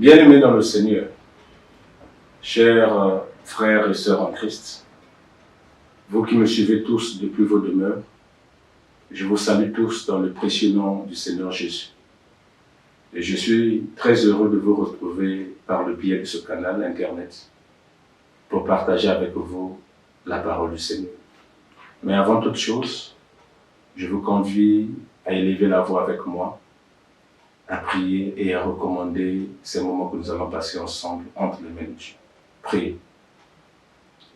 Bien-aimés dans le Seigneur, chers frères et sœurs en Christ, vous qui me suivez tous depuis vos demeures, je vous salue tous dans le précieux nom du Seigneur Jésus. Et je suis très heureux de vous retrouver par le biais de ce canal Internet pour partager avec vous la parole du Seigneur. Mais avant toute chose, je vous convie à élever la voix avec moi, à prier et à recommander ces moments que nous allons passer ensemble entre les mains de Dieu. Priez.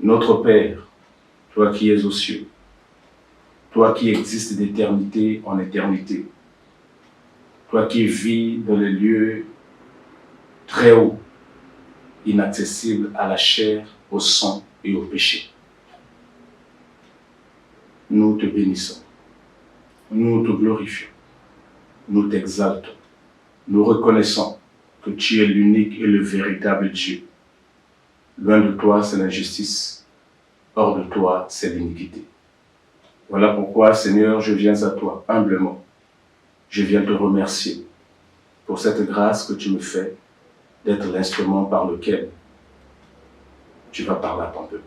Notre Père, toi qui es aux cieux, toi qui existes d'éternité en éternité, toi qui vis dans les lieux très hauts, inaccessibles à la chair, au sang et au péché. Nous te bénissons, nous te glorifions, nous t'exaltons, nous reconnaissons que tu es l'unique et le véritable Dieu. Loin de toi, c'est l'injustice, hors de toi, c'est l'iniquité. Voilà pourquoi, Seigneur, je viens à toi humblement. Je viens te remercier pour cette grâce que tu me fais d'être l'instrument par lequel tu vas parler à ton peuple.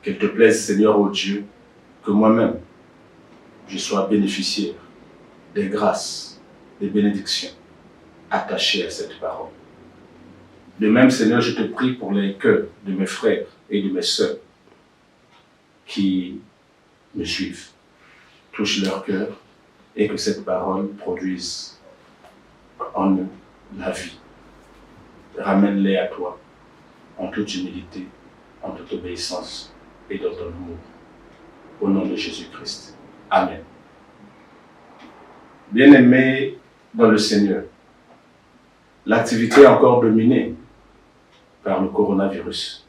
Qu'il te plaise, Seigneur, ô Dieu, que moi-même, je sois bénéficiaire des grâces, des bénédictions attachées à cette parole. De même, Seigneur, je te prie pour les cœurs de mes frères et de mes sœurs qui me suivent. Touche leur cœur et que cette parole produise en eux la vie. Ramène-les à toi en toute humilité, en toute obéissance et dans ton amour. Au nom de Jésus-Christ. Amen. Bien-aimés dans le Seigneur, l'activité est encore dominée par le coronavirus.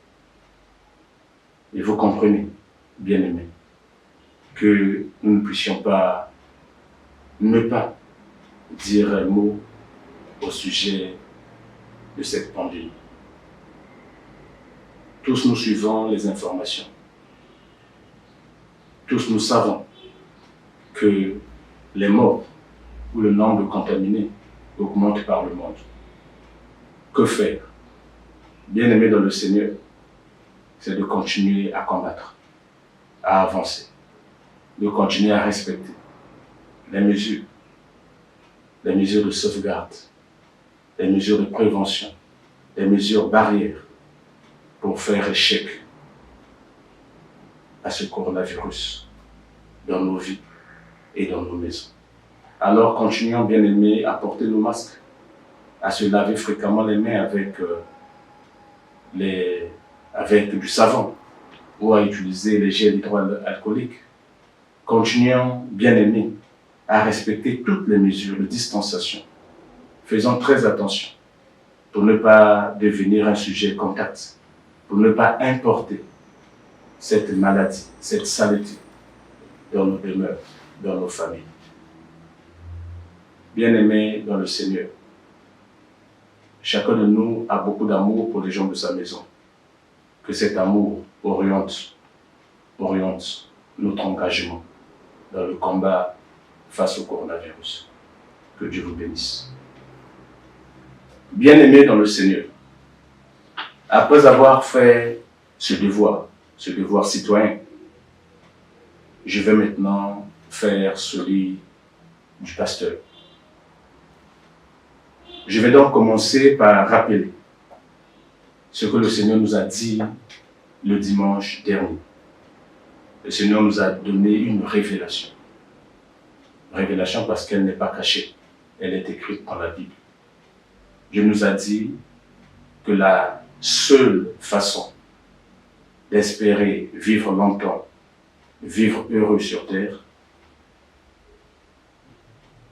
Et vous comprenez, bien-aimés, que nous ne puissions pas ne pas dire un mot au sujet de cette pandémie. Tous nous suivons les informations. Tous nous savons que les morts ou le nombre de contaminés augmente par le monde. Que faire? Bien-aimés dans le Seigneur, c'est de continuer à combattre, à avancer, de continuer à respecter les mesures de sauvegarde, les mesures de prévention, les mesures barrières pour faire échec à ce coronavirus dans nos vies et dans nos maisons. Alors continuons, bien-aimés, à porter nos masques, à se laver fréquemment les mains avec du savon ou à utiliser les gels hydroalcooliques. Continuons, bien-aimés, à respecter toutes les mesures de distanciation. Faisons très attention pour ne pas devenir un sujet contact, pour ne pas importer cette maladie, cette saleté dans nos demeures, dans nos familles. Bien-aimés dans le Seigneur, chacun de nous a beaucoup d'amour pour les gens de sa maison. Que cet amour oriente notre engagement dans le combat face au coronavirus. Que Dieu vous bénisse. Bien-aimés dans le Seigneur, après avoir fait ce devoir citoyen, je vais maintenant faire celui du pasteur. Je vais donc commencer par rappeler ce que le Seigneur nous a dit le dimanche dernier. Le Seigneur nous a donné une révélation. Révélation parce qu'elle n'est pas cachée, elle est écrite dans la Bible. Dieu nous a dit que la seule façon d'espérer vivre longtemps, vivre heureux sur terre,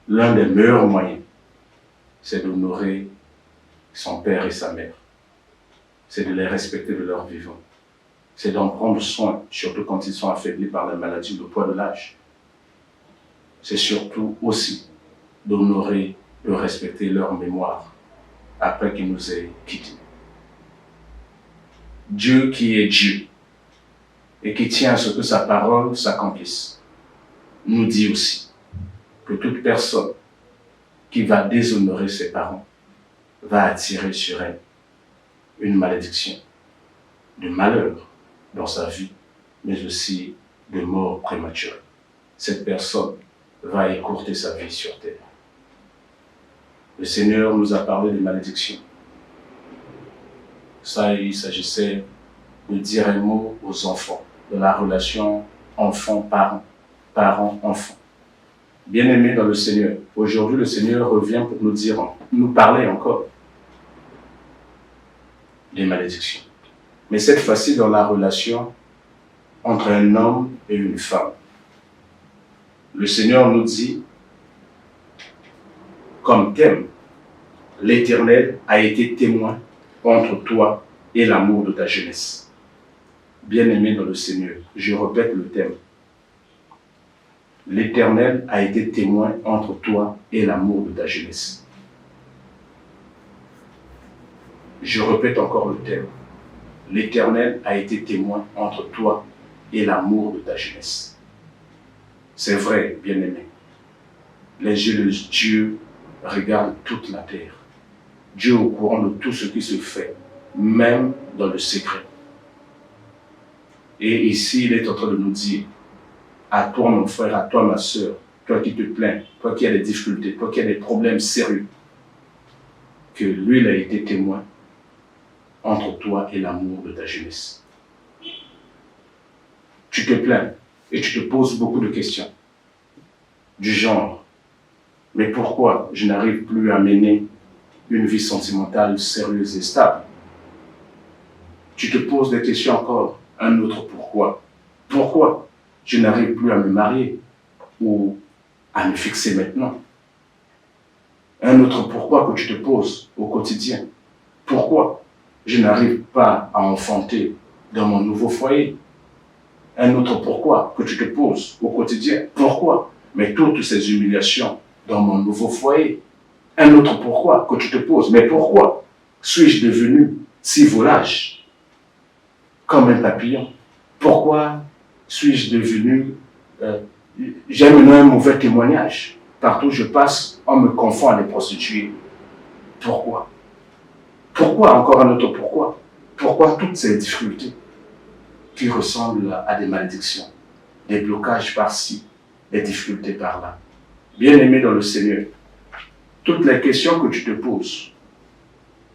l'un des meilleurs moyens, c'est d'honorer son père et sa mère. C'est de les respecter de leur vivant. C'est d'en prendre soin, surtout quand ils sont affaiblis par la maladie, le poids de l'âge. C'est surtout aussi d'honorer, de respecter leur mémoire après qu'ils nous aient quittés. Dieu qui est Dieu et qui tient à ce que sa parole s'accomplisse, nous dit aussi que toute personne qui va déshonorer ses parents va attirer sur elle une malédiction, de malheur dans sa vie, mais aussi de mort prématurée. Cette personne va écourter sa vie sur terre. Le Seigneur nous a parlé de malédiction. Ça, il s'agissait de dire un mot aux enfants, de la relation enfant-parent, parent-enfant. Bien-aimés dans le Seigneur, aujourd'hui le Seigneur revient pour nous parler encore des malédictions. Mais cette fois-ci dans la relation entre un homme et une femme. Le Seigneur nous dit, comme thème, l'Éternel a été témoin entre toi et l'amour de ta jeunesse. Bien-aimé dans le Seigneur, je répète le thème. L'Éternel a été témoin entre toi et l'amour de ta jeunesse. Je répète encore le thème. L'Éternel a été témoin entre toi et l'amour de ta jeunesse. C'est vrai, bien-aimé. Les yeux de Dieu regardent toute la terre. Dieu est au courant de tout ce qui se fait, même dans le secret. Et ici, il est en train de nous dire, à toi mon frère, à toi ma soeur, toi qui te plains, toi qui as des difficultés, toi qui as des problèmes sérieux, que lui, il a été témoin entre toi et l'amour de ta jeunesse. Tu te plains et tu te poses beaucoup de questions du genre, mais pourquoi je n'arrive plus à mener une vie sentimentale sérieuse et stable? Tu te poses des questions encore, un autre pourquoi. Pourquoi je n'arrive plus à me marier ou à me fixer maintenant? Un autre pourquoi que tu te poses au quotidien. Pourquoi je n'arrive pas à enfanter dans mon nouveau foyer? Un autre pourquoi que tu te poses au quotidien. Pourquoi? Mais toutes ces humiliations dans mon nouveau foyer. Un autre pourquoi que tu te poses. Mais pourquoi suis-je devenu si volage comme un papillon? Pourquoi suis-je devenu... j'ai maintenant un mauvais témoignage. Partout où je passe, on me confond à des prostituées. Pourquoi? Pourquoi encore un autre pourquoi? Pourquoi toutes ces difficultés qui ressemblent à des malédictions, des blocages par-ci, des difficultés par-là? Bien-aimé dans le Seigneur, toutes les questions que tu te poses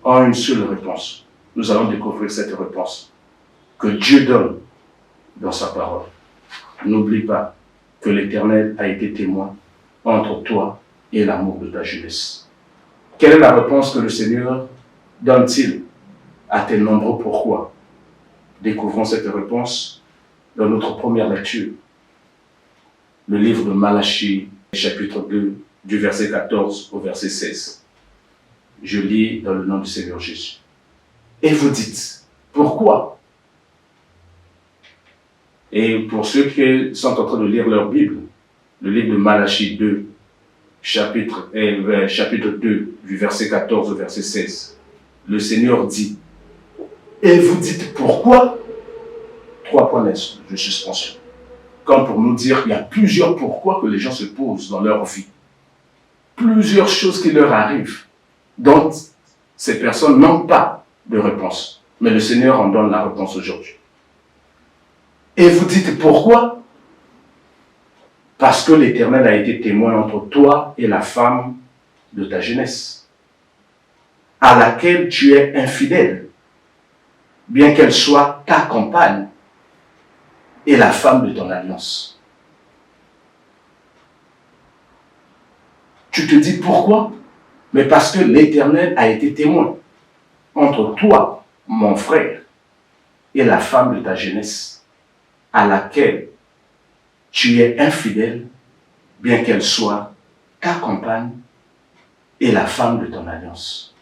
ont une seule réponse. Nous allons découvrir cette réponse que Dieu donne dans sa parole. N'oublie pas que l'Éternel a été témoin entre toi et l'amour de ta jeunesse. Quelle est la réponse que le Seigneur donne-t-il à tes nombreux pourquoi? Découvrons cette réponse dans notre première lecture. Le livre de Malachie, chapitre 2, du verset 14 au verset 16. Je lis dans le nom du Seigneur Jésus. Et vous dites, pourquoi? Et pour ceux qui sont en train de lire leur Bible, le livre de Malachie 2, chapitre 2, du verset 14 au verset 16, le Seigneur dit, et vous dites pourquoi? 3 points de suspension. Comme pour nous dire qu'il y a plusieurs pourquoi que les gens se posent dans leur vie. Plusieurs choses qui leur arrivent, dont ces personnes n'ont pas de réponse. Mais le Seigneur en donne la réponse aujourd'hui. Et vous dites pourquoi? Parce que l'Éternel a été témoin entre toi et la femme de ta jeunesse, à laquelle tu es infidèle, bien qu'elle soit ta compagne et la femme de ton alliance. Tu te dis pourquoi? Mais parce que l'Éternel a été témoin entre toi, mon frère, et la femme de ta jeunesse, à laquelle tu es infidèle, bien qu'elle soit ta compagne et la femme de ton alliance.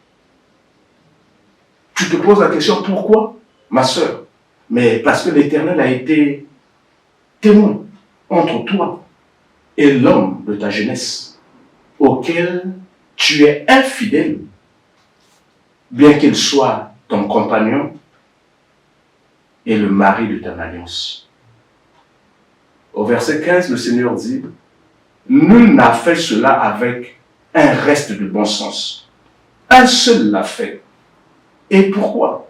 Tu te poses la question, pourquoi, ma sœur? Mais parce que l'Éternel a été témoin entre toi et l'homme de ta jeunesse, auquel tu es infidèle, bien qu'il soit ton compagnon et le mari de ton alliance. Au verset 15, le Seigneur dit, nul n'a fait cela avec un reste de bon sens, Un seul l'a fait. Et pourquoi?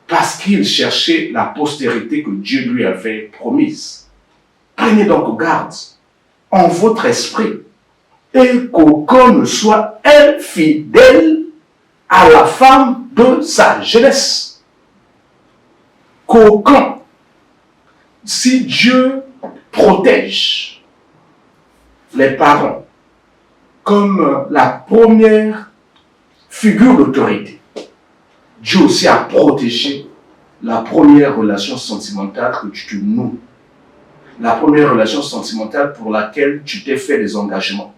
Parce qu'il cherchait la postérité que Dieu lui avait promise. Prenez donc garde en votre esprit et qu'aucun ne soit infidèle à la femme de sa jeunesse. Qu'aucun, si Dieu protège les parents comme la première figure d'autorité, Dieu aussi a protégé la première relation sentimentale que tu te noues. La première relation sentimentale pour laquelle tu t'es fait des engagements.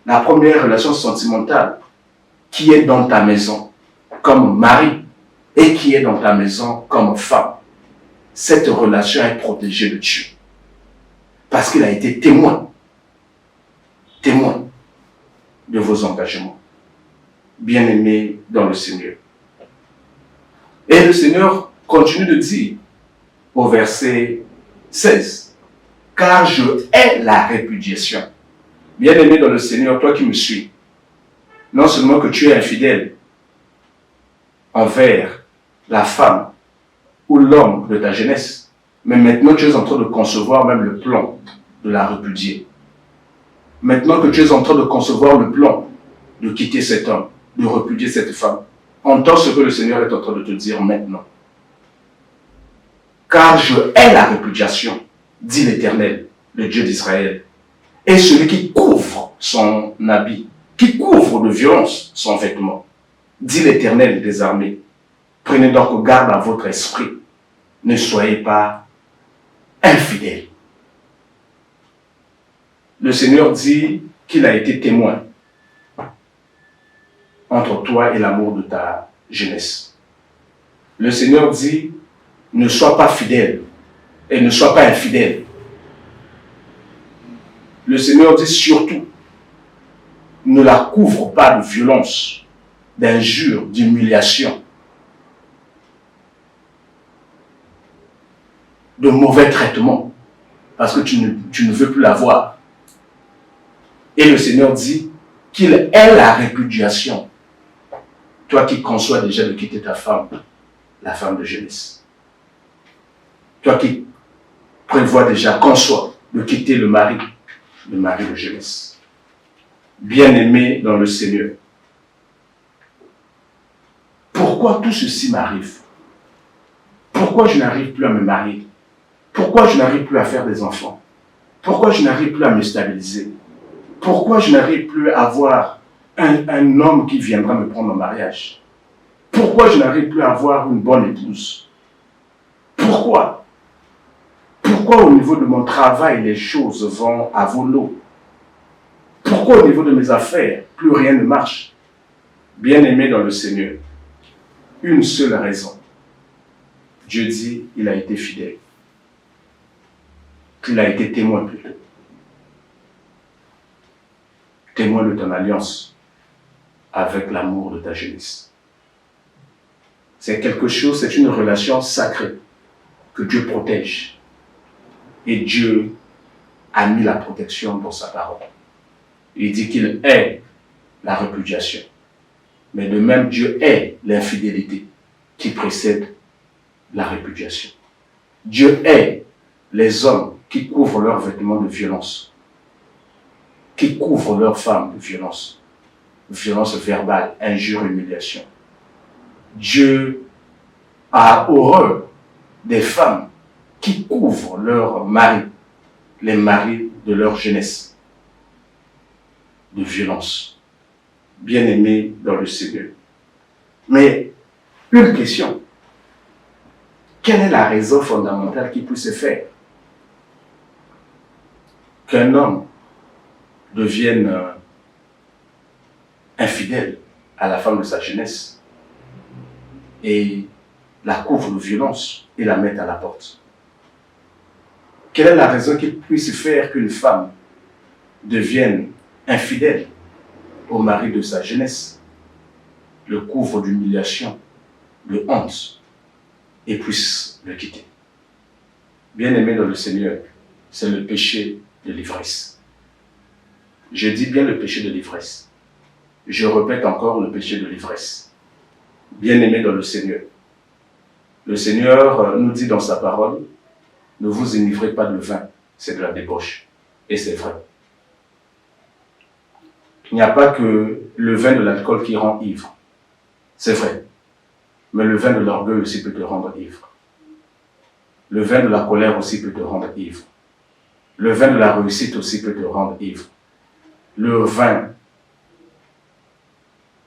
La première relation sentimentale qui est dans ta maison comme mari et qui est dans ta maison comme femme. Cette relation est protégée de Dieu. Parce qu'il a été témoin de vos engagements. Bien-aimés dans le Seigneur. Et le Seigneur continue de dire au verset 16, « Car je hais la répudiation. » Bien-aimé dans le Seigneur, toi qui me suis, non seulement que tu es infidèle envers la femme ou l'homme de ta jeunesse, mais maintenant tu es en train de concevoir même le plan de la répudier. Maintenant que tu es en train de concevoir le plan de quitter cet homme, de répudier cette femme, entends ce que le Seigneur est en train de te dire maintenant. Car je hais la répudiation, dit l'Éternel, le Dieu d'Israël, et celui qui couvre son habit, qui couvre de violence son vêtement, dit l'Éternel des armées. Prenez donc garde à votre esprit, ne soyez pas infidèles. Le Seigneur dit qu'il a été témoin entre toi et l'amour de ta jeunesse. Le Seigneur dit, ne sois pas fidèle et ne sois pas infidèle. Le Seigneur dit surtout, ne la couvre pas de violence, d'injures, d'humiliation, de mauvais traitements, parce que tu ne veux plus la voir. Et le Seigneur dit qu'il est la répudiation. Toi qui conçois déjà de quitter ta femme, la femme de jeunesse. Toi qui prévois déjà, conçois de quitter le mari de jeunesse. Bien-aimé dans le Seigneur. Pourquoi tout ceci m'arrive? Pourquoi je n'arrive plus à me marier? Pourquoi je n'arrive plus à faire des enfants? Pourquoi je n'arrive plus à me stabiliser? Pourquoi je n'arrive plus à avoir un homme qui viendra me prendre en mariage? Pourquoi je n'arrive plus à avoir une bonne épouse? Pourquoi? Pourquoi au niveau de mon travail, les choses vont à volo? Pourquoi au niveau de mes affaires, plus rien ne marche? Bien-aimé dans le Seigneur, une seule raison. Dieu dit, il a été fidèle. Qu'il a été témoin plutôt. Témoin de ton alliance avec l'amour de ta jeunesse. C'est quelque chose, c'est une relation sacrée que Dieu protège. Et Dieu a mis la protection dans sa parole. Il dit qu'il hait la répudiation. Mais de même, Dieu hait l'infidélité qui précède la répudiation. Dieu hait les hommes qui couvrent leurs vêtements de violence, qui couvrent leurs femmes de violence verbale, injure, humiliation. Dieu a horreur des femmes qui couvrent leurs maris, les maris de leur jeunesse, de violence. Bien-aimés dans le Seigneur. Mais une question. Quelle est la raison fondamentale qui peut se faire qu'un homme devienne infidèle à la femme de sa jeunesse et la couvre de violence et la mette à la porte? Quelle est la raison qui puisse faire qu'une femme devienne infidèle au mari de sa jeunesse, le couvre d'humiliation, de honte, et puisse le quitter? Bien-aimé dans le Seigneur, c'est le péché de l'ivresse. Je dis bien le péché de l'ivresse. je répète encore le péché de l'ivresse. Bien-aimés dans le Seigneur nous dit dans sa parole, ne vous enivrez pas de vin, c'est de la débauche. Et c'est vrai. Il n'y a pas que le vin de l'alcool qui rend ivre. C'est vrai. Mais le vin de l'orgueil aussi peut te rendre ivre. Le vin de la colère aussi peut te rendre ivre. Le vin de la réussite aussi peut te rendre ivre. Le vin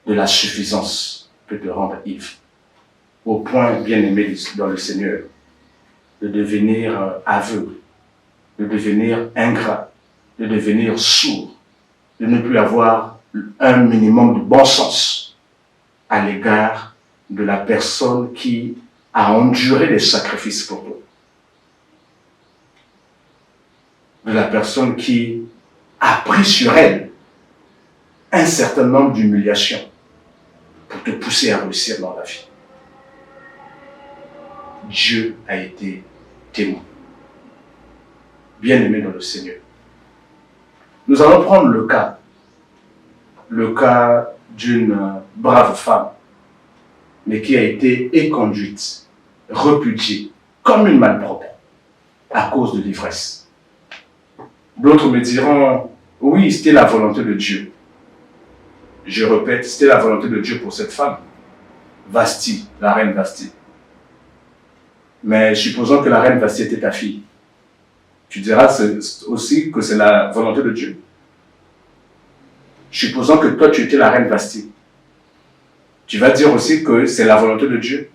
de la suffisance peut te rendre ivre. Au point, bien-aimé dans le Seigneur, de devenir aveugle, de devenir ingrat, de devenir sourd, de ne plus avoir un minimum de bon sens à l'égard de la personne qui a enduré des sacrifices pour toi. De la personne qui a pris sur elle un certain nombre d'humiliations pour te pousser à réussir dans la vie. Dieu a été témoin. Bien-aimé dans le Seigneur. Nous allons prendre le cas d'une brave femme, mais qui a été éconduite, repudiée, comme une malpropre, à cause de l'ivresse. D'autres me diront, oui, c'était la volonté de Dieu. Je répète, c'était la volonté de Dieu pour cette femme. Vasti, la reine Vasti. Mais supposons que la reine Vasti était ta fille. Tu diras aussi que c'est la volonté de Dieu. Supposons que toi, tu étais la reine Vasti. Tu vas dire aussi que c'est la volonté de Dieu.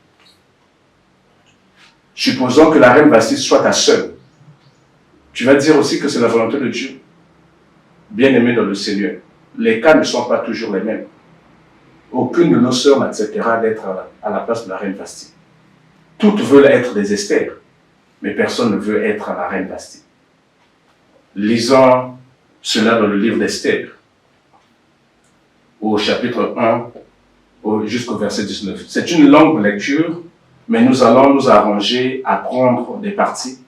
Supposons que la reine Vasti soit ta sœur. Tu vas dire aussi que c'est la volonté de Dieu. Bien-aimé dans le Seigneur, les cas ne sont pas toujours les mêmes. Aucune de nos sœurs n'acceptera d'être à la place de la reine Vasti. Toutes veulent être des Esther, mais personne ne veut être la reine Vasti. Lisons cela dans le livre d'Esther, au chapitre 1 jusqu'au verset 19. C'est une longue lecture, mais nous allons nous arranger à prendre des parties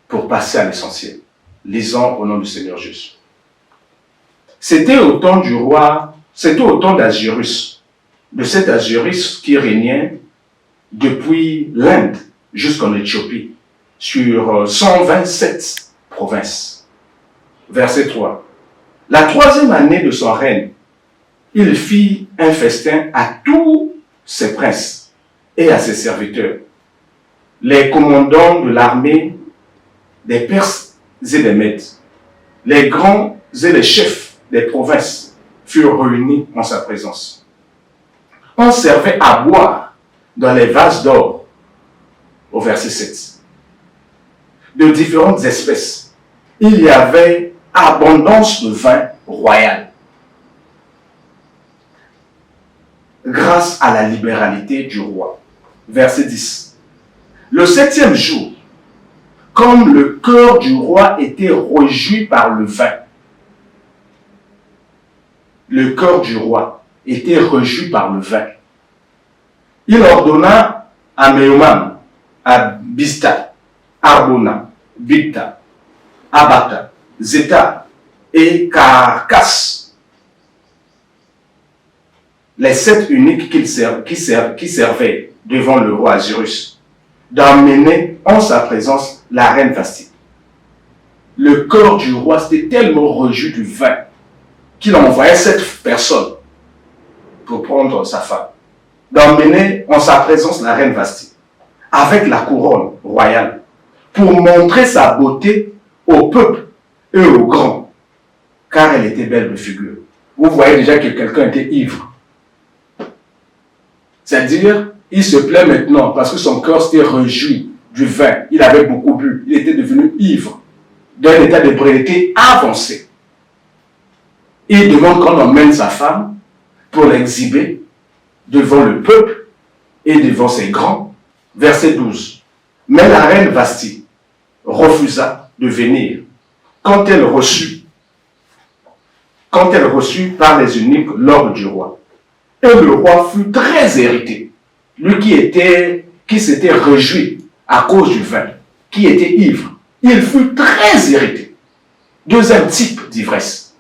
pour passer à l'essentiel. Lisons au nom du Seigneur Jésus. C'était au temps du roi, c'était au temps d'Azyrus, de cet Azyrus qui régnait depuis l'Inde jusqu'en Éthiopie, sur 127 provinces. Verset 3. La troisième année de son règne, il fit un festin à tous ses princes et à ses serviteurs, les commandants de l'armée des Perses et des Mèdes, les grands et les chefs des provinces furent réunis en sa présence. On servait à boire dans les vases d'or, au verset 7, de différentes espèces. Il y avait abondance de vin royal. Grâce à la libéralité du roi. Verset 10. Le 7e jour, comme le cœur du roi était réjoui par le vin, le cœur du roi était réjoui par le vin, il ordonna à Méoman, à Bista, Arbona, Bicta, Abata, Zeta et Carcasse, les 7 eunuques qui servaient devant le roi Azyrus, d'emmener en sa présence la reine Vasti. Le cœur du roi s'était tellement réjoui du vin qu'il envoyait 7 personnes pour prendre sa femme, d'emmener en sa présence la reine Vasti, avec la couronne royale, pour montrer sa beauté au peuple et aux grands, car elle était belle de figure. Vous voyez déjà que quelqu'un était ivre. C'est-à-dire, il se plaît maintenant parce que son cœur s'était réjoui du vin. Il avait beaucoup bu. Il était devenu ivre, d'un état d'ébriété avancé. Il demande qu'on emmène sa femme pour l'exhiber devant le peuple et devant ses grands. Verset 12. Mais la reine Vasti refusa de venir quand elle reçut par les eunuques l'ordre du roi. Et le roi fut très irrité. Lui qui s'était réjoui à cause du vin, qui était ivre, il fut très irrité. Deuxième type d'ivresse.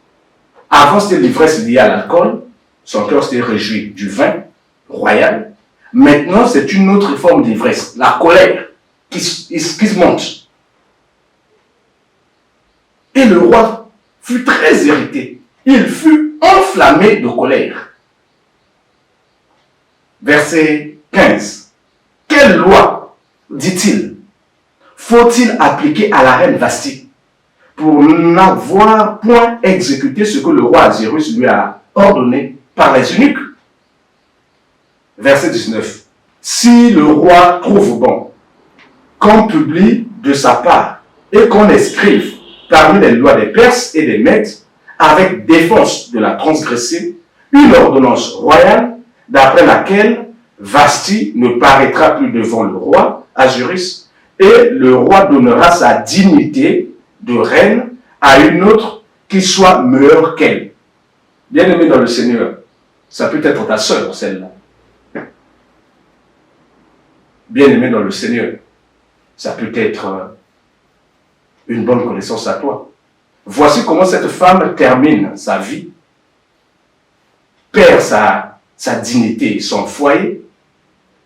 Avant, c'était l'ivresse liée à l'alcool. Son cœur s'était réjoui du vin royal. Maintenant, c'est une autre forme d'ivresse, la colère qui se monte. Et le roi fut très irrité. Il fut enflammé de colère. Verset 15. Quelle loi, dit-il, faut-il appliquer à la reine Vasti pour n'avoir point exécuté ce que le roi Azirus lui a ordonné par les eunuques? Verset 19. Si le roi trouve bon qu'on publie de sa part et qu'on inscrive parmi les lois des Perses et des Mèdes, avec défense de la transgresser, une ordonnance royale d'après laquelle Vasti ne paraîtra plus devant le roi Azirus et le roi donnera sa dignité de reine à une autre qui soit meilleure qu'elle. Bien-aimé dans le Seigneur, ça peut être ta sœur, celle-là. Bien-aimé dans le Seigneur, ça peut être une bonne connaissance à toi. Voici comment cette femme termine sa vie, perd sa dignité, son foyer,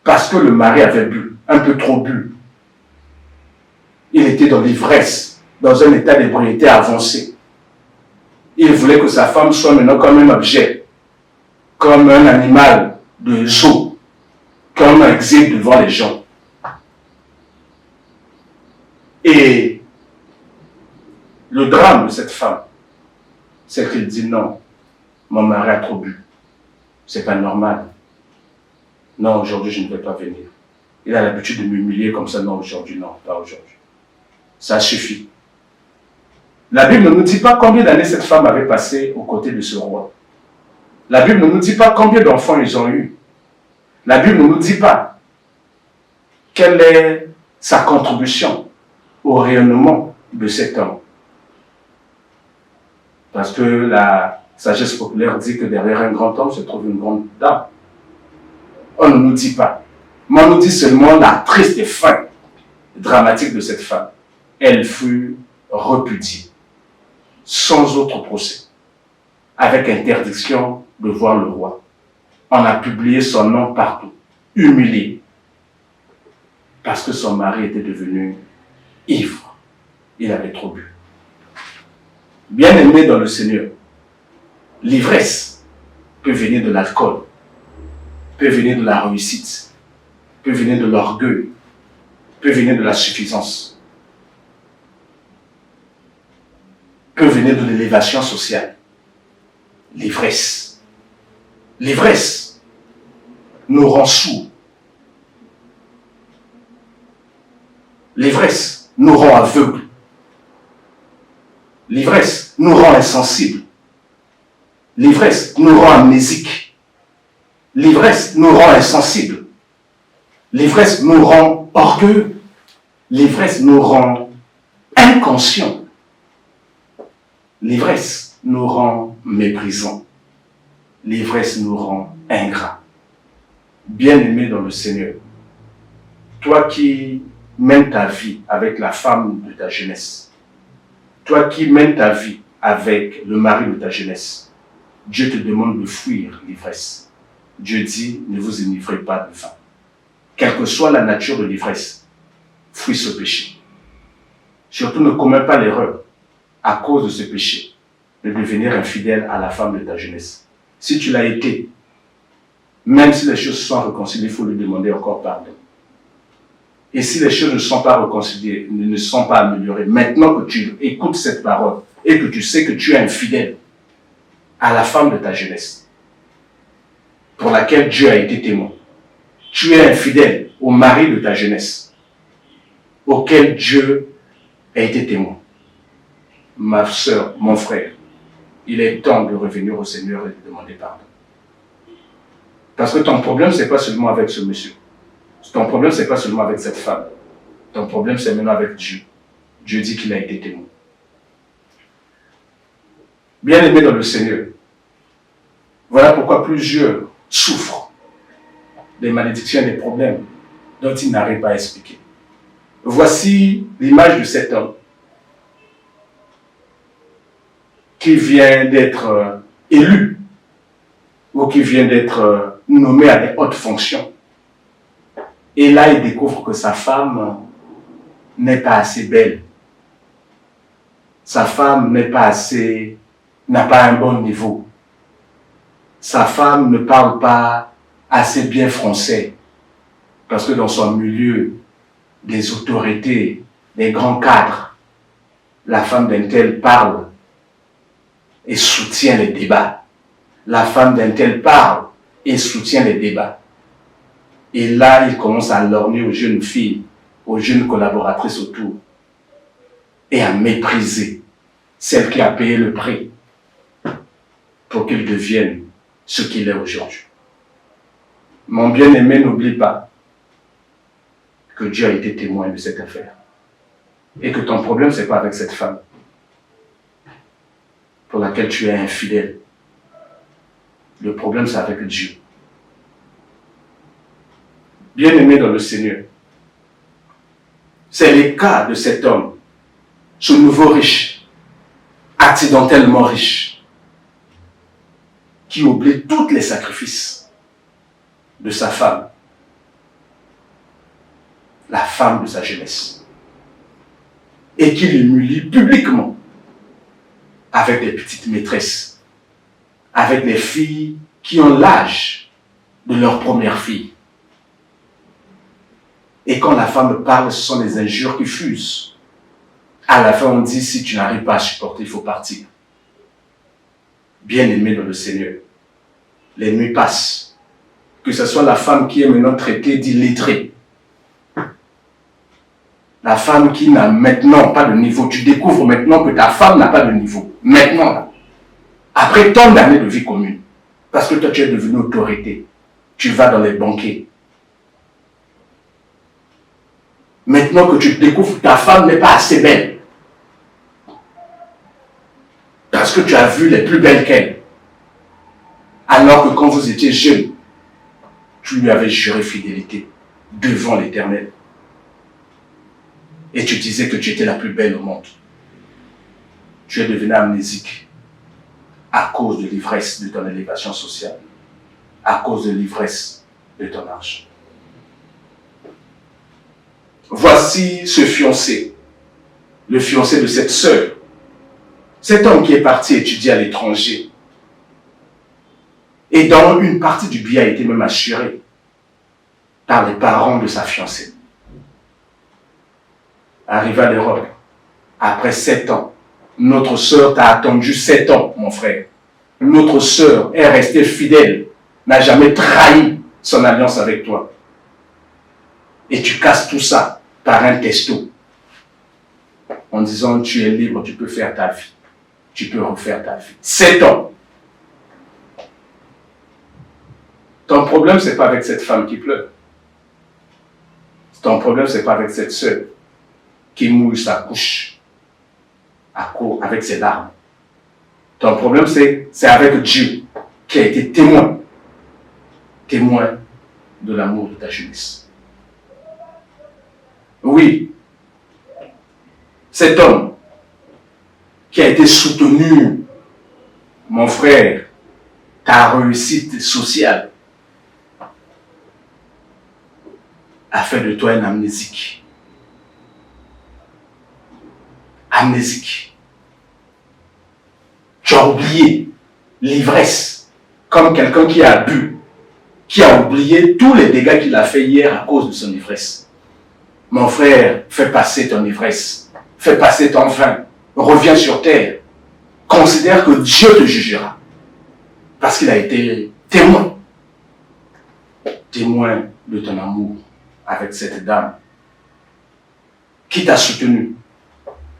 parce que le mari avait bu, un peu trop bu. Il était dans l'ivresse, dans un état d'ébriété avancé. Il voulait que sa femme soit maintenant comme un objet, comme un animal de zoo, comme un exhibe devant les gens. Et le drame de cette femme, c'est qu'elle dit non, mon mari a trop bu. C'est pas normal. Non, aujourd'hui, je ne vais pas venir. Il a l'habitude de m'humilier comme ça. Non, aujourd'hui, non, pas aujourd'hui. Ça suffit. La Bible ne nous dit pas combien d'années cette femme avait passé aux côtés de ce roi. La Bible ne nous dit pas combien d'enfants ils ont eu. La Bible ne nous dit pas quelle est sa contribution au rayonnement de cet homme. Parce que la sagesse populaire dit que derrière un grand homme se trouve une grande dame. On ne nous dit pas. Mais on nous dit seulement la triste fin dramatique de cette femme. Elle fut repudiée, sans autre procès, avec interdiction de voir le roi. On a publié son nom partout, humilié, parce que son mari était devenu ivre. Il avait trop bu. Bien-aimé dans le Seigneur, l'ivresse peut venir de l'alcool, peut venir de la réussite, peut venir de l'orgueil, peut venir de la suffisance, peut venir de l'élévation sociale. L'ivresse. L'ivresse nous rend sourds. L'ivresse nous rend aveugles. L'ivresse nous rend insensibles. L'ivresse nous rend amnésiques. L'ivresse nous rend insensibles. L'ivresse nous rend orgueilleux. L'ivresse nous rend inconscients. L'ivresse nous rend méprisants. L'ivresse nous rend ingrats. Bien-aimé dans le Seigneur, toi qui mènes ta vie avec la femme de ta jeunesse, toi qui mènes ta vie avec le mari de ta jeunesse, Dieu te demande de fuir l'ivresse. Dieu dit, ne vous enivrez pas de vin. Quelle que soit la nature de l'ivresse, fuis ce péché. Surtout ne commets pas l'erreur, à cause de ce péché, de devenir infidèle à la femme de ta jeunesse. Si tu l'as été, même si les choses sont réconciliées, il faut lui demander encore pardon. Et si les choses ne sont pas réconciliées, ne sont pas améliorées, maintenant que tu écoutes cette parole et que tu sais que tu es infidèle à la femme de ta jeunesse, pour laquelle Dieu a été témoin, tu es infidèle au mari de ta jeunesse, auquel Dieu a été témoin. Ma soeur, mon frère, il est temps de revenir au Seigneur et de demander pardon. Parce que ton problème, ce n'est pas seulement avec ce monsieur. Ton problème, ce n'est pas seulement avec cette femme. Ton problème, c'est maintenant avec Dieu. Dieu dit qu'il a été témoin. Bien-aimé dans le Seigneur, voilà pourquoi plusieurs souffrent des malédictions et des problèmes dont ils n'arrivent pas à expliquer. Voici l'image de cet homme qui vient d'être élu ou qui vient d'être nommé à des hautes fonctions. Et là, il découvre que sa femme n'est pas assez belle. Sa femme n'a pas un bon niveau. Sa femme ne parle pas assez bien français. Parce que dans son milieu, des autorités, des grands cadres, la femme d'un tel parle et soutient les débats. La femme d'un tel parle et soutient les débats. Et là, il commence à lorgner aux jeunes filles, aux jeunes collaboratrices autour, et à mépriser celle qui a payé le prix pour qu'il devienne ce qu'il est aujourd'hui. Mon bien-aimé, n'oublie pas que Dieu a été témoin de cette affaire. Et que ton problème, ce n'est pas avec cette femme pour laquelle tu es infidèle. Le problème, c'est avec Dieu. Bien-aimé dans le Seigneur, c'est le cas de cet homme, ce nouveau riche, accidentellement riche, qui oublie tous les sacrifices de sa femme, la femme de sa jeunesse, et qui l'humilie publiquement avec des petites maîtresses, avec des filles qui ont l'âge de leur première fille. Et quand la femme parle, ce sont des injures qui fusent. À la fin, on dit, si tu n'arrives pas à supporter, il faut partir. Bien-aimé dans le Seigneur, les nuits passent. Que ce soit la femme qui est maintenant traitée d'illettrée, la femme qui n'a maintenant pas de niveau. Tu découvres maintenant que ta femme n'a pas de niveau. Maintenant, là. Après tant d'années de vie commune. Parce que toi, tu es devenu autorité. Tu vas dans les banquets. Maintenant que tu découvres que ta femme n'est pas assez belle. Parce que tu as vu les plus belles qu'elle. Alors que quand vous étiez jeune, tu lui avais juré fidélité devant l'Éternel. Et tu disais que tu étais la plus belle au monde. Tu es devenu amnésique à cause de l'ivresse de ton élévation sociale, à cause de l'ivresse de ton argent. Voici ce fiancé, le fiancé de cette sœur, cet homme qui est parti étudier à l'étranger. Et dont une partie du billet a été même assurée par les parents de sa fiancée. Arrivé à l'Europe, après 7 ans, notre sœur t'a attendu 7 ans, mon frère. Notre sœur est restée fidèle, n'a jamais trahi son alliance avec toi. Et tu casses tout ça par un testo, en disant tu es libre, tu peux faire ta vie, tu peux refaire ta vie. 7 ans. Ton problème, ce n'est pas avec cette femme qui pleure. Ton problème, ce n'est pas avec cette sœur qui mouille sa couche avec ses larmes. Ton problème, c'est avec Dieu qui a été témoin de l'amour de ta jeunesse. Oui, cet homme qui a été soutenu, mon frère, ta réussite sociale, a fait de toi un amnésique. Amnésique. Tu as oublié l'ivresse, comme quelqu'un qui a bu, qui a oublié tous les dégâts qu'il a fait hier à cause de son ivresse. Mon frère, fais passer ton ivresse, fais passer ton vin, reviens sur terre, considère que Dieu te jugera, parce qu'il a été témoin de ton amour avec cette dame qui t'a soutenu.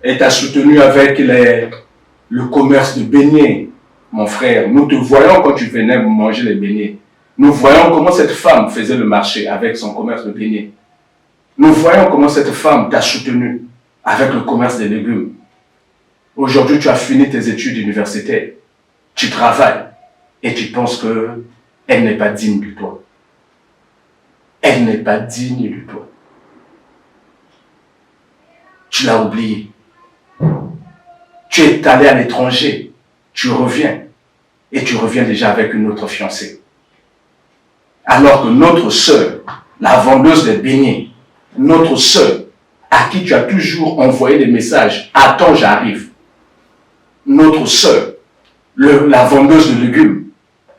Elle t'a soutenu avec le commerce de beignets, mon frère. Nous te voyons quand tu venais manger les beignets. Nous voyons comment cette femme faisait le marché avec son commerce de beignets. Nous voyons comment cette femme t'a soutenu avec le commerce des légumes. Aujourd'hui, tu as fini tes études universitaires. Tu travailles et tu penses qu'elle n'est pas digne de toi. Elle n'est pas digne de toi. Tu l'as oublié. Tu es allé à l'étranger. Tu reviens. et tu reviens déjà avec une autre fiancée. Alors que notre sœur, la vendeuse des beignets, notre sœur, à qui tu as toujours envoyé des messages, attends, j'arrive. Notre sœur, la vendeuse de légumes,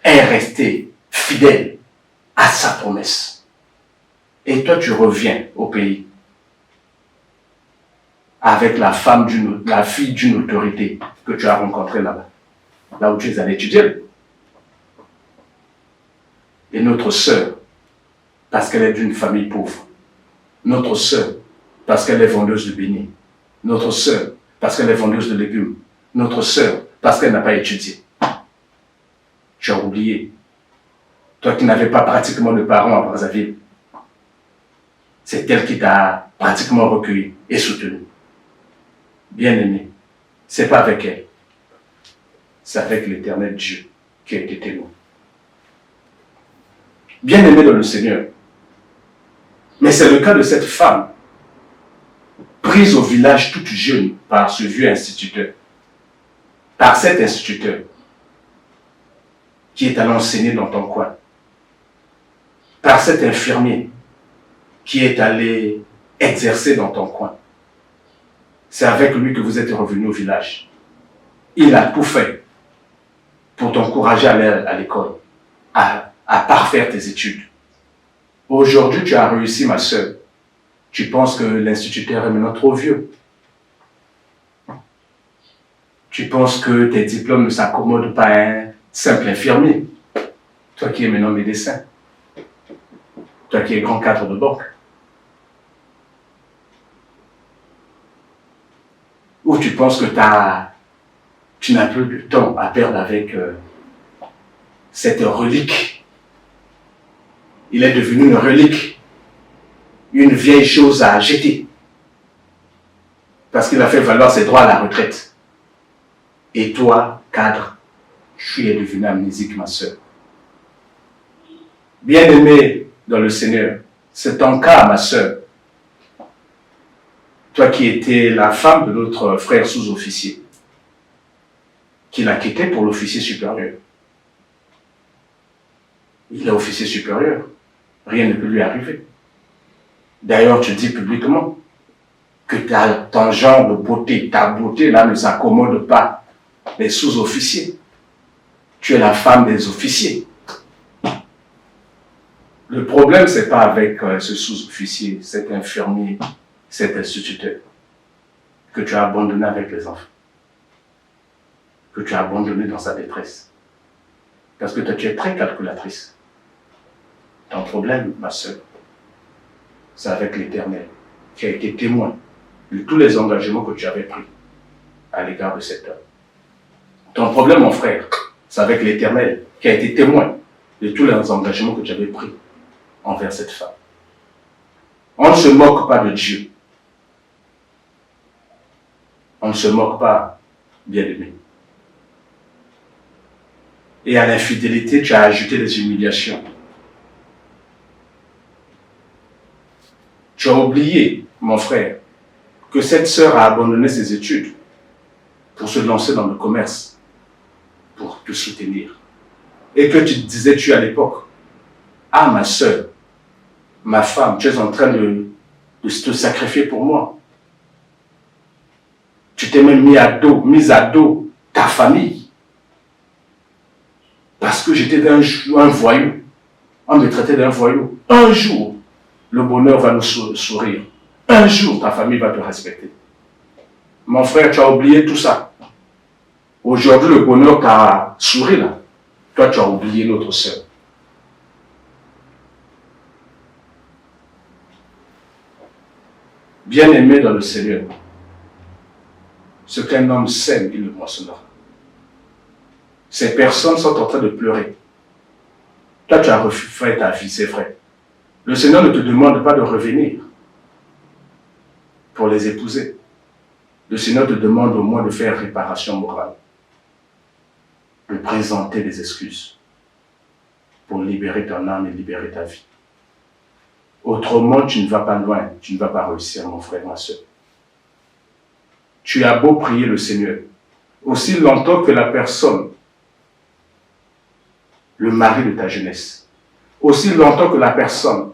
est restée fidèle à sa promesse. Et toi, tu reviens au pays avec la fille d'une autorité que tu as rencontrée là-bas, là où tu es allé étudier. Et notre sœur, parce qu'elle est d'une famille pauvre. Notre sœur, parce qu'elle est vendeuse de beignets. Notre sœur, parce qu'elle est vendeuse de légumes. Notre sœur, parce qu'elle n'a pas étudié. Tu as oublié. Toi qui n'avais pas pratiquement de parents à Brazzaville. C'est elle qui t'a pratiquement recueilli et soutenu. Bien-aimé, c'est pas avec elle. C'est avec l'Éternel Dieu qui a été témoin. Bien-aimé dans le Seigneur. Mais c'est le cas de cette femme, prise au village toute jeune par ce vieux instituteur, par cet instituteur qui est allé enseigner dans ton coin, par cet infirmier qui est allé exercer dans ton coin. C'est avec lui que vous êtes revenu au village. Il a tout fait pour t'encourager à aller à l'école, à parfaire tes études. Aujourd'hui, tu as réussi, ma sœur. Tu penses que l'instituteur est maintenant trop vieux. Tu penses que tes diplômes ne s'accommodent pas à un simple infirmier. Toi qui es maintenant médecin. Toi qui es grand cadre de banque. Ou tu penses que tu n'as plus de temps à perdre avec cette relique. Il est devenu une relique, une vieille chose à jeter. Parce qu'il a fait valoir ses droits à la retraite. Et toi, cadre, tu es devenu amnésique, ma sœur. Bien-aimé dans le Seigneur, c'est ton cas, ma sœur. Toi qui étais la femme de notre frère sous-officier, qui l'a quitté pour l'officier supérieur. Il est officier supérieur. Rien ne peut lui arriver. D'ailleurs, tu dis publiquement que ton genre de beauté, ta beauté là ne s'accommode pas des sous-officiers. Tu es la femme des officiers. Le problème, ce n'est pas avec ce sous-officier, cet infirmier, cet instituteur que tu as abandonné avec les enfants, que tu as abandonné dans sa détresse. Parce que toi, tu es très calculatrice. Ton problème, ma sœur, c'est avec l'Éternel, qui a été témoin de tous les engagements que tu avais pris à l'égard de cet homme. Ton problème, mon frère, c'est avec l'Éternel, qui a été témoin de tous les engagements que tu avais pris envers cette femme. On ne se moque pas de Dieu. On ne se moque pas, bien-aimé. Et à l'infidélité, tu as ajouté des humiliations. Tu as oublié, mon frère, que cette sœur a abandonné ses études pour se lancer dans le commerce, pour te soutenir. Et que tu disais-tu à l'époque, ah ma sœur, ma femme, tu es en train de te sacrifier pour moi. Tu t'es même mis à dos ta famille. Parce que j'étais un voyou. On me traitait d'un voyou. Un jour, le bonheur va nous sourire. Un jour, ta famille va te respecter. Mon frère, tu as oublié tout ça. Aujourd'hui, le bonheur t'a souri là. Toi, tu as oublié notre sœur. Bien-aimé dans le Seigneur, ce qu'un homme sème, il le moissonnera. Ces personnes sont en train de pleurer. Toi, tu as refait ta vie, c'est vrai. Le Seigneur ne te demande pas de revenir pour les épouser. Le Seigneur te demande au moins de faire réparation morale, de présenter des excuses pour libérer ton âme et libérer ta vie. Autrement, tu ne vas pas loin, tu ne vas pas réussir, mon frère, ma soeur. Tu as beau prier le Seigneur, aussi longtemps que la personne le mari de ta jeunesse. Aussi longtemps que la personne,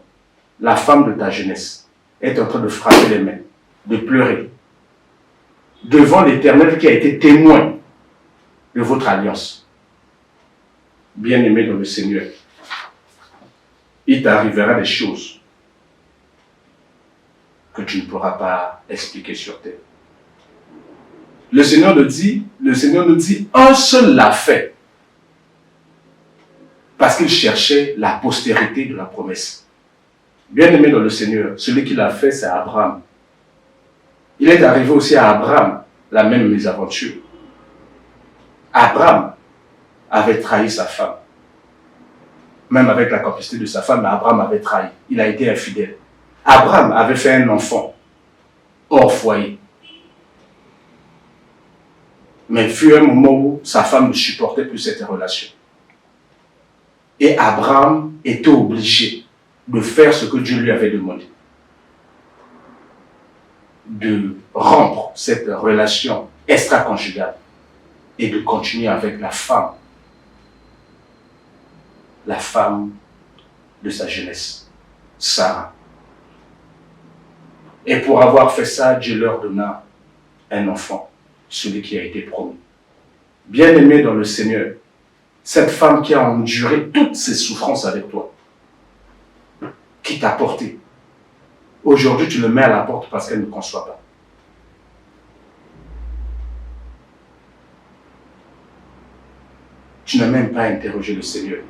la femme de ta jeunesse, est en train de frapper les mains, de pleurer, devant l'Éternel qui a été témoin de votre alliance. Bien-aimé dans le Seigneur, il t'arrivera des choses que tu ne pourras pas expliquer sur terre. Le Seigneur nous dit, un seul l'a fait, parce qu'il cherchait la postérité de la promesse. Bien-aimé dans le Seigneur, celui qui l'a fait, c'est Abraham. Il est arrivé aussi à Abraham la même mésaventure. Abraham avait trahi sa femme. Même avec la complicité de sa femme, Abraham avait trahi. Il a été infidèle. Abraham avait fait un enfant hors foyer. Mais il fut un moment où sa femme ne supportait plus cette relation. Et Abraham était obligé de faire ce que Dieu lui avait demandé. De rompre cette relation extra-conjugale et de continuer avec la femme de sa jeunesse, Sarah. Et pour avoir fait ça, Dieu leur donna un enfant, celui qui a été promis. Bien-aimé dans le Seigneur, cette femme qui a enduré toutes ces souffrances avec toi, qui t'a porté, aujourd'hui tu le mets à la porte parce qu'elle ne conçoit pas. Tu n'as même pas interrogé le Seigneur.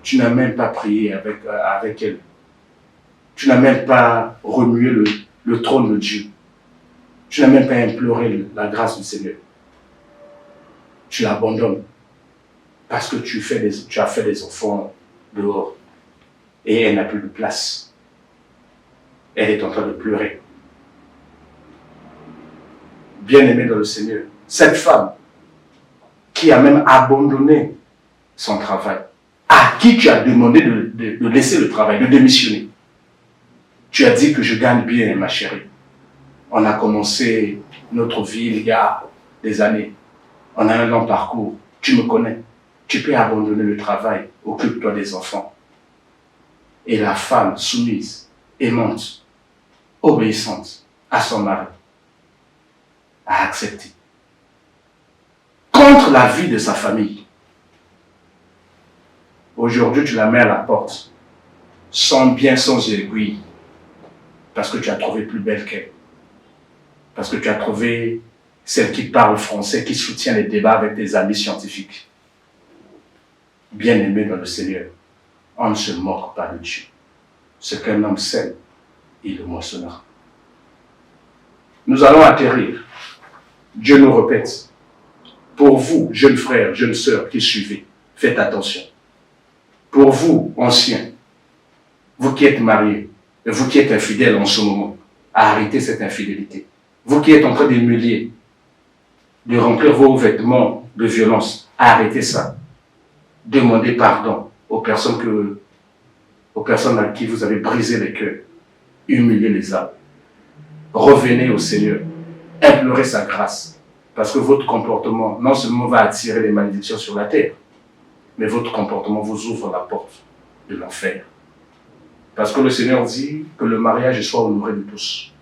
Tu n'as même pas prié avec elle. Tu n'as même pas remué le trône de Dieu. Tu n'as même pas imploré la grâce du Seigneur. Tu l'abandonnes parce que tu as fait des enfants dehors et elle n'a plus de place. Elle est en train de pleurer. Bien-aimée dans le Seigneur, cette femme qui a même abandonné son travail, à qui tu as demandé de laisser le travail, de démissionner. Tu as dit que je gagne bien, ma chérie. On a commencé notre vie il y a des années. On a un long parcours. Tu me connais. Tu peux abandonner le travail. Occupe-toi des enfants. Et la femme soumise, aimante, obéissante à son mari a accepté. Contre la vie de sa famille. Aujourd'hui, tu la mets à la porte, sans bien, sans aiguille, parce que tu as trouvé plus belle qu'elle. Parce que tu as trouvé celle qui parle français, qui soutient les débats avec des amis scientifiques. Bien-aimé dans le Seigneur, on ne se moque pas de Dieu. Ce qu'un homme sème, il le moissonnera. Nous allons atterrir. Dieu nous répète. Pour vous, jeunes frères, jeunes sœurs qui suivez, faites attention. Pour vous, anciens, vous qui êtes mariés, et vous qui êtes infidèles en ce moment, arrêtez cette infidélité. Vous qui êtes en train d'humilier, de remplir vos vêtements de violence, arrêtez ça. Demandez pardon aux personnes à qui vous avez brisé les cœurs, humilié les âmes. Revenez au Seigneur, implorez sa grâce, parce que votre comportement non seulement va attirer les malédictions sur la terre, mais votre comportement vous ouvre la porte de l'enfer. Parce que le Seigneur dit que le mariage soit honoré de tous.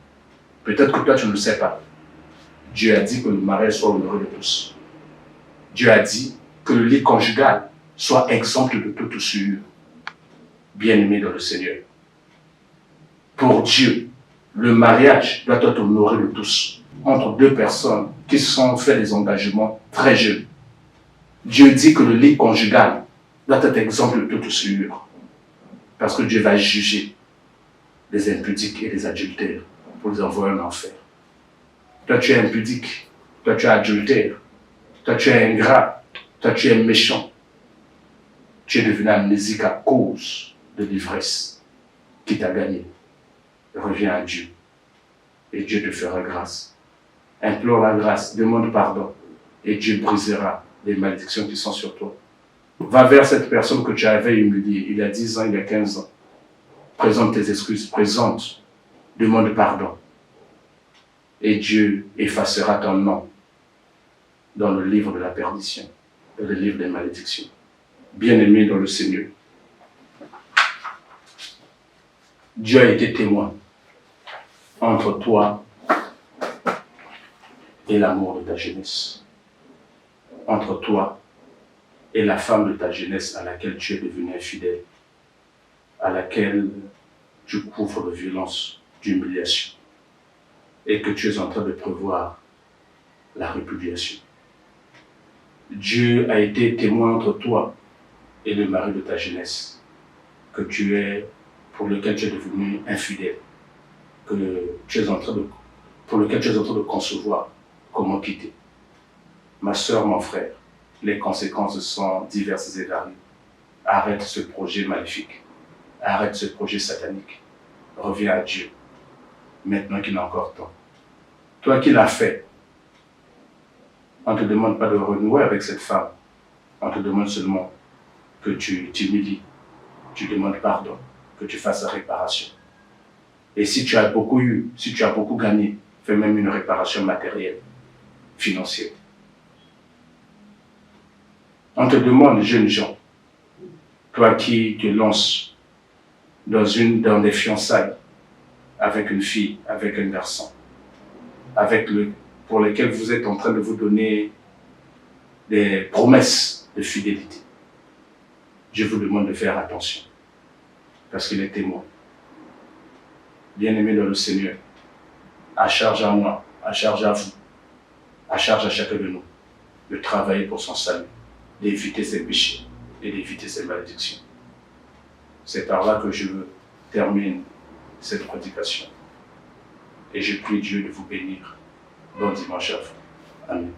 Peut-être que toi tu ne le sais pas. Dieu a dit que le mariage soit honoré de tous. Dieu a dit que le lit conjugal soit exempt de toute souillure. Bien-aimé dans le Seigneur. Pour Dieu, le mariage doit être honoré de tous, entre deux personnes qui se sont fait des engagements très jeunes. Dieu dit que le lit conjugal doit être exempt de toute souillure, parce que Dieu va juger les impudiques et les adultères pour les envoyer en enfer. Toi tu es impudique, toi tu es adultère, toi tu es ingrat, toi tu es méchant. Tu es devenu amnésique à cause de l'ivresse qui t'a gagné. Reviens à Dieu et Dieu te fera grâce. Implore la grâce, demande pardon et Dieu brisera les malédictions qui sont sur toi. Va vers cette personne que tu avais humiliée il y a 10 ans, il y a 15 ans. Présente tes excuses, présente, demande pardon. Et Dieu effacera ton nom dans le livre de la perdition, dans le livre des malédictions. bien-aimés dans le Seigneur, Dieu a été témoin entre toi et l'amour de ta jeunesse, entre toi et la femme de ta jeunesse à laquelle tu es devenu infidèle, à laquelle tu couvres de violence, d'humiliation, et que tu es en train de prévoir la répudiation. Dieu a été témoin entre toi et le mari de ta jeunesse, pour lequel tu es devenu infidèle, pour lequel tu es en train de concevoir comment quitter. Ma soeur, mon frère, les conséquences sont diverses et variées. Arrête ce projet maléfique. Arrête ce projet satanique. Reviens à Dieu, maintenant qu'il est encore temps. Toi qui l'as fait, on ne te demande pas de renouer avec cette femme. On te demande seulement que tu t'humilies, tu demandes pardon, que tu fasses la réparation. Et si tu as beaucoup eu, si tu as beaucoup gagné, fais même une réparation matérielle, financière. On te demande, jeunes gens, toi qui te lances dans des fiançailles avec une fille, avec un garçon, pour lesquels vous êtes en train de vous donner des promesses de fidélité. Je vous demande de faire attention, parce qu'il est témoin. Bien-aimés dans le Seigneur, à charge à moi, à charge à vous, à charge à chacun de nous, de travailler pour son salut, d'éviter ses péchés et d'éviter ses malédictions. C'est par là que je termine cette prédication. Et je prie Dieu de vous bénir. Bon dimanche à vous. Amen.